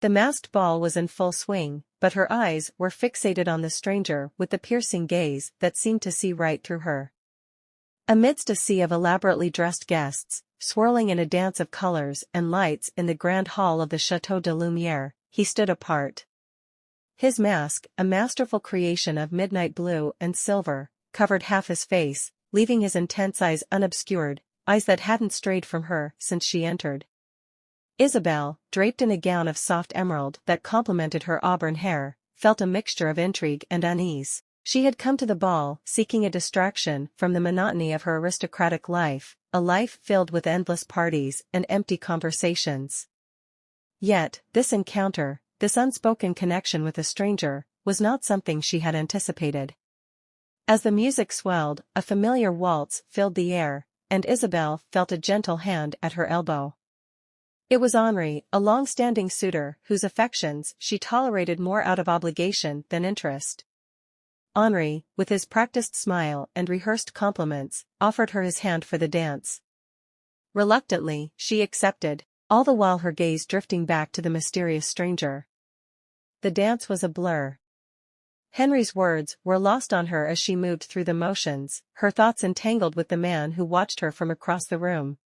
The masked ball was in full swing, but her eyes were fixated on the stranger with the piercing gaze that seemed to see right through her. Amidst a sea of elaborately dressed guests, swirling in a dance of colors and lights in the grand hall of the Château de Lumière, he stood apart. His mask, a masterful creation of midnight blue and silver, covered half his face, leaving his intense eyes unobscured, eyes that hadn't strayed from her since she entered. Isabelle, draped in a gown of soft emerald that complemented her auburn hair, felt a mixture of intrigue and unease. She had come to the ball seeking a distraction from the monotony of her aristocratic life, a life filled with endless parties and empty conversations. Yet, this encounter, this unspoken connection with a stranger, was not something she had anticipated. As the music swelled, a familiar waltz filled the air, and Isabelle felt a gentle hand at her elbow. It was Henri, a long-standing suitor whose affections she tolerated more out of obligation than interest. Henri, with his practiced smile and rehearsed compliments, offered her his hand for the dance. Reluctantly, she accepted, all the while her gaze drifting back to the mysterious stranger. The dance was a blur. Henri's words were lost on her as she moved through the motions, her thoughts entangled with the man who watched her from across the room.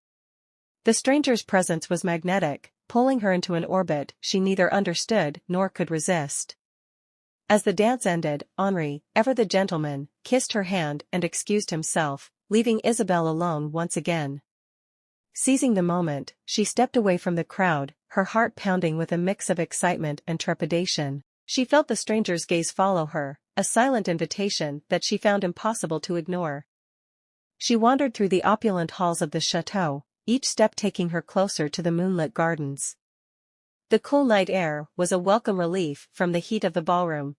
The stranger's presence was magnetic, pulling her into an orbit she neither understood nor could resist. As the dance ended, Henri, ever the gentleman, kissed her hand and excused himself, leaving Isabelle alone once again. Seizing the moment, she stepped away from the crowd, her heart pounding with a mix of excitement and trepidation. She felt the stranger's gaze follow her, a silent invitation that she found impossible to ignore. She wandered through the opulent halls of the chateau, each step taking her closer to the moonlit gardens. The cool night air was a welcome relief from the heat of the ballroom.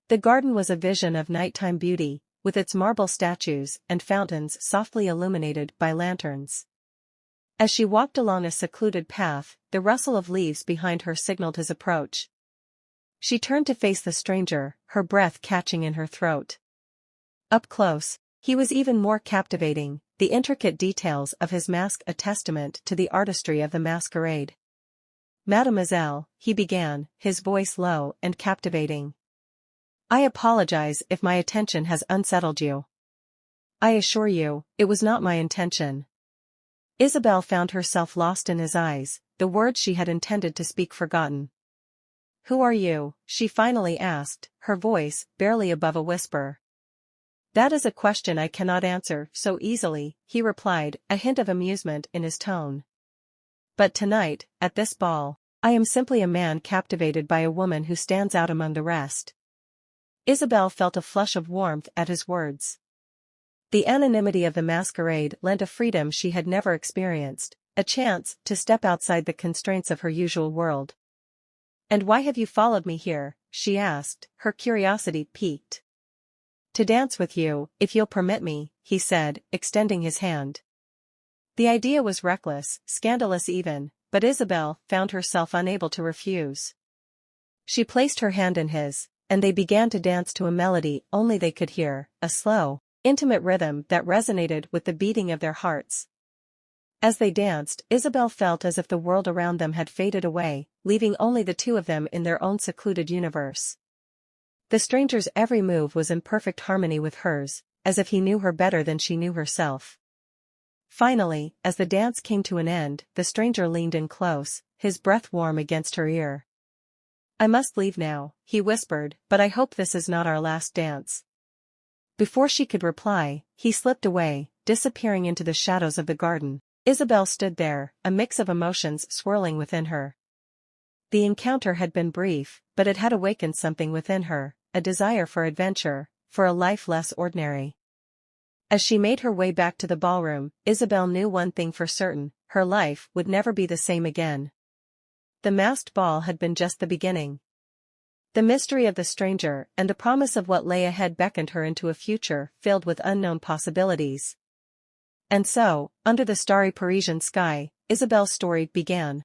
The garden was a vision of nighttime beauty, with its marble statues and fountains softly illuminated by lanterns. As she walked along a secluded path, the rustle of leaves behind her signaled his approach. She turned to face the stranger, her breath catching in her throat. Up close, he was even more captivating, the intricate details of his mask a testament to the artistry of the masquerade. "Mademoiselle," he began, his voice low and captivating. "I apologize if my attention has unsettled you. I assure you, it was not my intention." Isabelle found herself lost in his eyes, the words she had intended to speak forgotten. "Who are you?" she finally asked, her voice barely above a whisper. "That is a question I cannot answer so easily," he replied, a hint of amusement in his tone. "But tonight, at this ball, I am simply a man captivated by a woman who stands out among the rest." Isabelle felt a flush of warmth at his words. The anonymity of the masquerade lent a freedom she had never experienced, a chance to step outside the constraints of her usual world. "And why have you followed me here?" she asked, her curiosity piqued. "To dance with you, if you'll permit me," he said, extending his hand. The idea was reckless, scandalous even, but Isabelle found herself unable to refuse. She placed her hand in his, and they began to dance to a melody only they could hear, a slow, intimate rhythm that resonated with the beating of their hearts. As they danced, Isabelle felt as if the world around them had faded away, leaving only the two of them in their own secluded universe. The stranger's every move was in perfect harmony with hers, as if he knew her better than she knew herself. Finally, as the dance came to an end, the stranger leaned in close, his breath warm against her ear. "I must leave now," he whispered, "but I hope this is not our last dance." Before she could reply, he slipped away, disappearing into the shadows of the garden. Isabelle stood there, a mix of emotions swirling within her. The encounter had been brief, but it had awakened something within her, a desire for adventure, for a life less ordinary. As she made her way back to the ballroom, Isabelle knew one thing for certain, her life would never be the same again. The masked ball had been just the beginning. The mystery of the stranger and the promise of what lay ahead beckoned her into a future filled with unknown possibilities. And so, under the starry Parisian sky, Isabelle's story began.